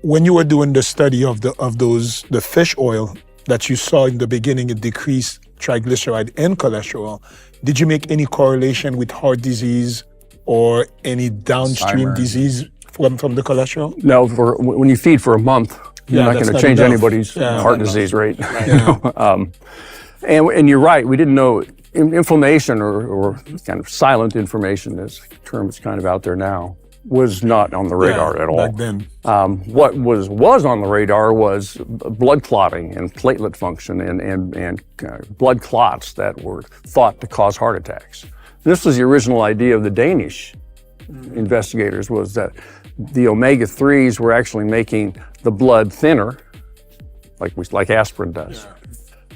When you were doing the study of the fish oil that you saw in the beginning, it decreased triglyceride and cholesterol. Did you make any correlation with heart disease or any downstream disease from the cholesterol? No, when you feed for a month, you're not going to change anybody's heart disease rate. And you're right, we didn't know inflammation or kind of silent inflammation, as the term is kind of out there now, was not on the radar at all. Back then. What was on the radar was blood clotting and platelet function and blood clots that were thought to cause heart attacks. This was the original idea of the Danish investigators, was that the omega-3s were actually making the blood thinner, like aspirin does,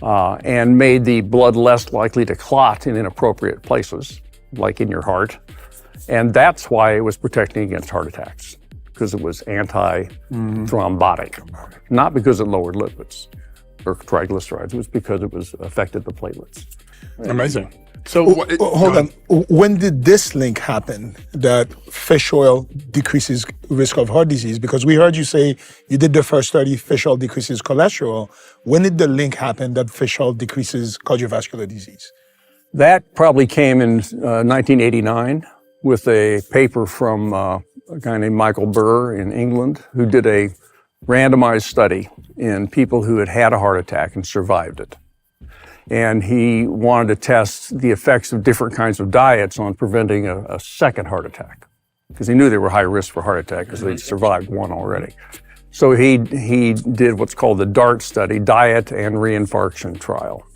and made the blood less likely to clot in inappropriate places, like in your heart. And that's why it was protecting against heart attacks, because it was anti-thrombotic, not because it lowered lipids or triglycerides. It was because it was affected the platelets. Amazing. So hold on. When did this link happen, that fish oil decreases risk of heart disease? Because we heard you say you did the first study, fish oil decreases cholesterol. When did the link happen that fish oil decreases cardiovascular disease? That probably came in 1989 with a paper from a guy named Michael Burr in England, who did a randomized study in people who had had a heart attack and survived it. And he wanted to test the effects of different kinds of diets on preventing a second heart attack, because he knew they were high risk for heart attack because they'd survived one already. So he did what's called the DART study, Diet and Reinfarction Trial.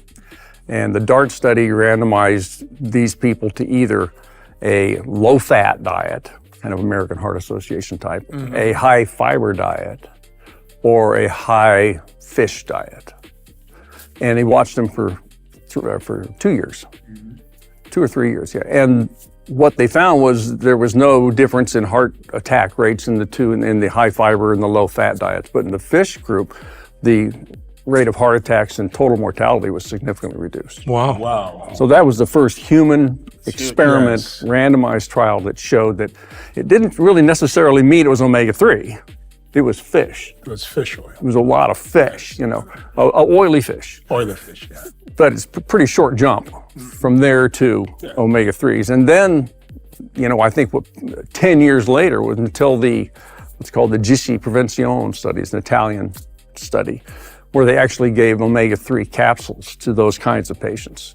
And the DART study randomized these people to either a low-fat diet, kind of American Heart Association type, a high-fiber diet, or a high-fish diet. And he watched them for 2 years, 2 or 3 years, yeah. And what they found was there was no difference in heart attack rates in the high-fiber and the low-fat diets. But in the fish group, the rate of heart attacks and total mortality was significantly reduced. Wow. So that was the first human experiment, randomized trial that showed that it didn't really necessarily mean it was omega-3. It was fish. It was fish oil. It was a lot of fish, oily fish. Oily fish, yeah. But it's a pretty short jump from there to omega-3s. And then, I think 10 years later was until what's called the GC Prevenzione studies, an Italian study, where they actually gave omega-3 capsules to those kinds of patients.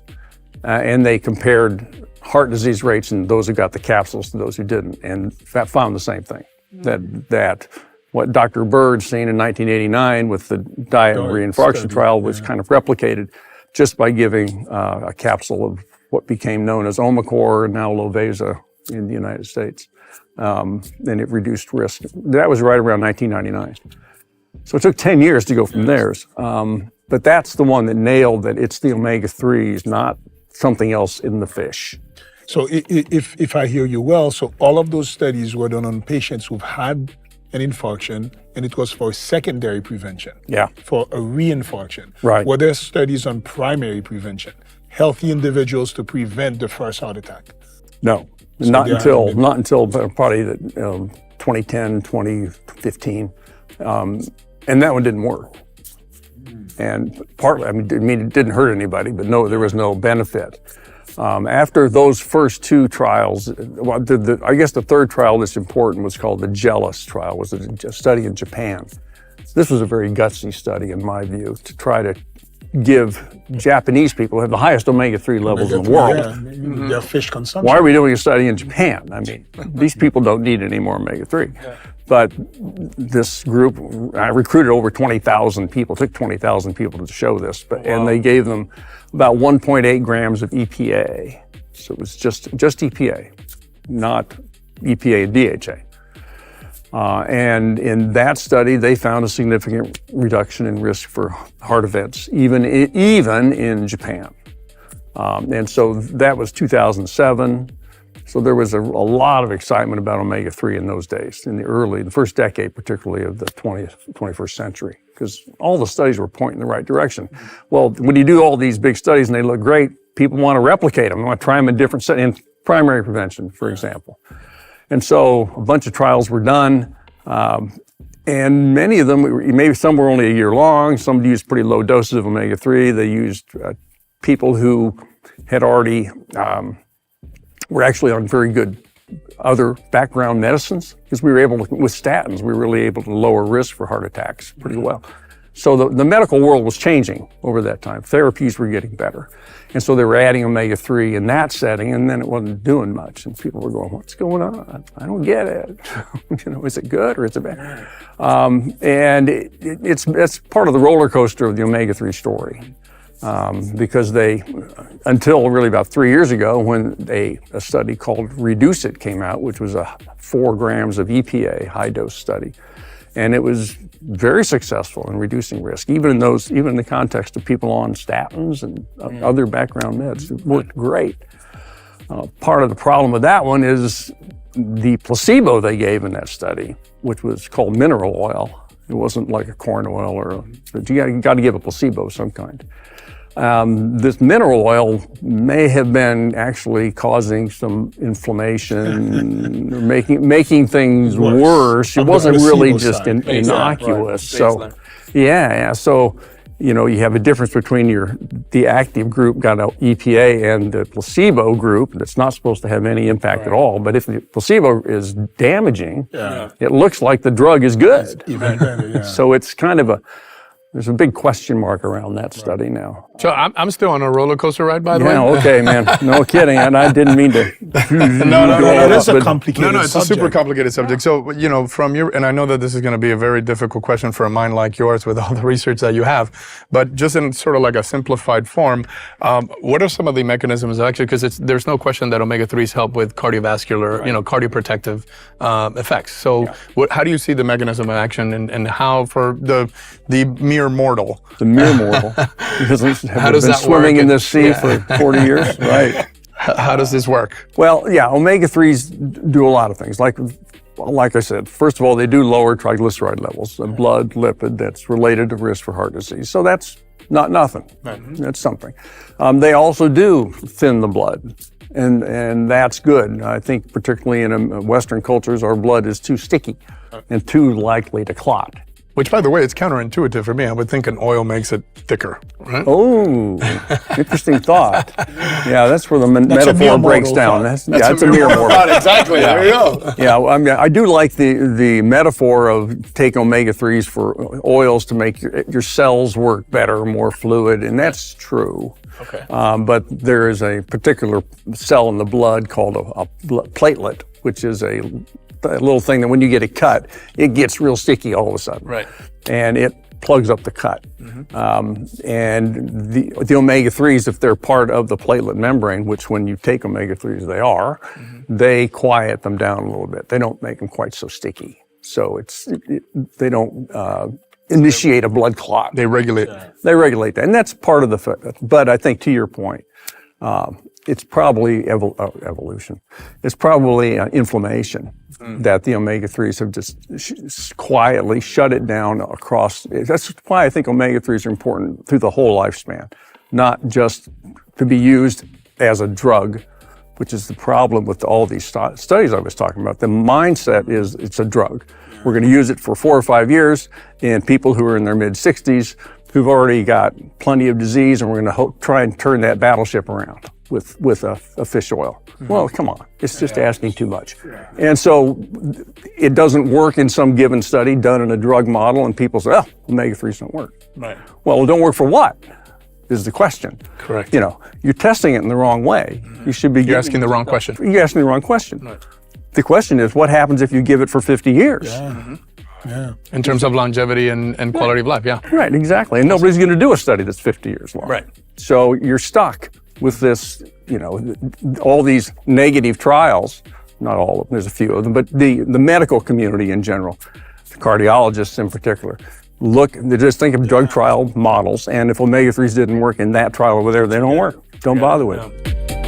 And they compared heart disease rates in those who got the capsules to those who didn't, and found the same thing, that what Dr. Bird seen in 1989 with the diet and reinfarction trial was kind of replicated just by giving a capsule of what became known as Omicor, and now Loveza in the United States. And it reduced risk. That was right around 1999. So it took 10 years to go from theirs. But that's the one that nailed that it's the omega-3s, not something else in the fish. So if I hear you well, so all of those studies were done on patients who've had an infarction, and it was for secondary prevention. Yeah. For a reinfarction. Right. Were there studies on primary prevention, healthy individuals to prevent the first heart attack? No, So not until probably 2010, 2015. And that one didn't work. And partly, it didn't hurt anybody, but no, there was no benefit. After those first two trials, I guess the third trial that's important was called the JELIS trial, was a study in Japan. This was a very gutsy study, in my view, to try to give Japanese people who have the highest omega-3 levels in the world. Their fish consumption. Why are we doing a study in Japan? These people don't need any more omega-3. Yeah. But this group, I recruited over 20,000 people, took 20,000 people to show this, and they gave them about 1.8 grams of EPA. So it was just EPA, not EPA and DHA. And in that study, they found a significant reduction in risk for heart events, even in Japan. And so that was 2007. So there was a lot of excitement about omega-3 in those days, in the first decade, particularly of the 21st century, because all the studies were pointing in the right direction. Well, when you do all these big studies and they look great, people want to replicate them. They want to try them in different settings, in primary prevention, for example. And so a bunch of trials were done. And many of them, maybe some were only a year long, some used pretty low doses of omega-3. They used people who had already, were actually on very good other background medicines, because we were able to, with statins, we were really able to lower risk for heart attacks pretty well. So the medical world was changing over that time. Therapies were getting better. And so they were adding omega-3 in that setting, and then it wasn't doing much. And people were going, what's going on? I don't get it. Is it good or is it bad? And it's part of the roller coaster of the omega-3 story. Because until really about 3 years ago, when a study called Reduce It came out, which was a 4 grams of EPA high dose study. And it was very successful in reducing risk, even in the context of people on statins and other background meds. It worked great. Part of the problem with that one is the placebo they gave in that study, which was called mineral oil. It wasn't like a corn oil you got to give a placebo of some kind. This mineral oil may have been actually causing some inflammation, or making things worse. It wasn't really just innocuous. Right. So, yeah. So, you have a difference between the active group got an EPA and the placebo group that's not supposed to have any impact at all. But if the placebo is damaging, it looks like the drug is good. Even better, yeah. So it's kind of there's a big question mark around that study now. So I'm still on a roller coaster ride, by the way. Yeah, okay, man. No kidding. And I didn't mean to. No. It is a complicated No, it's subject. a super complicated subject. So, from and I know that this is going to be a very difficult question for a mind like yours with all the research that you have, but just in sort of like a simplified form, what are some of the mechanisms actually, because there's no question that omega-3s help with cardiovascular, cardioprotective effects. So how do you see the mechanism of action and how for the mere mortal? The mere mortal. Because how does been that swimming work? in this sea for 40 years, right? How does this work? Well, yeah, omega-3s do a lot of things. Like I said, first of all, they do lower triglyceride levels, a blood lipid that's related to risk for heart disease. So that's not nothing. That's something. They also do thin the blood, and that's good. I think particularly in Western cultures, our blood is too sticky and too likely to clot. Which, by the way, it's counterintuitive for me. I would think an oil makes it thicker, right? Oh, interesting thought. Yeah, that's where the metaphor breaks down. That's a mere mortal. Exactly. There you go. Yeah, I mean, I do like the metaphor of take omega-3s for oils to make your cells work better, more fluid, and that's true. Okay. But there is a particular cell in the blood called a platelet, which is a little thing that when you get it cut, it gets real sticky all of a sudden. Right. And it plugs up the cut. And the omega-3s, if they're part of the platelet membrane, which when you take omega-3s they are, they quiet them down a little bit. They don't make them quite so sticky. So they don't initiate a blood clot. They regulate. They regulate that. And that's part of but I think to your point, it's probably evolution. It's probably inflammation that the omega-3s have just quietly shut it down across. That's why I think omega-3s are important through the whole lifespan, not just to be used as a drug, which is the problem with all these studies I was talking about. The mindset is it's a drug. We're going to use it for 4 or 5 years in people who are in their mid-60s who've already got plenty of disease, and we're going to try and turn that battleship around with a fish oil. Well, come on, it's just asking too much. And so it doesn't work in some given study done in a drug model, and people say, omega-3s don't work. Right. Well, it don't work for what? Is the question. Correct. You're testing it in the wrong way. You should be You're asking the wrong question. You're asking the wrong question. Right. The question is, what happens if you give it for 50 years? Yeah. In terms of longevity and quality of life, Right, exactly. And nobody's going to do a study that's 50 years long. Right. So you're stuck with this, all these negative trials, not all of them, there's a few of them, but the medical community in general, the cardiologists in particular, they just think of drug trial models, and if omega-3s didn't work in that trial over there, they don't work. Don't bother with it.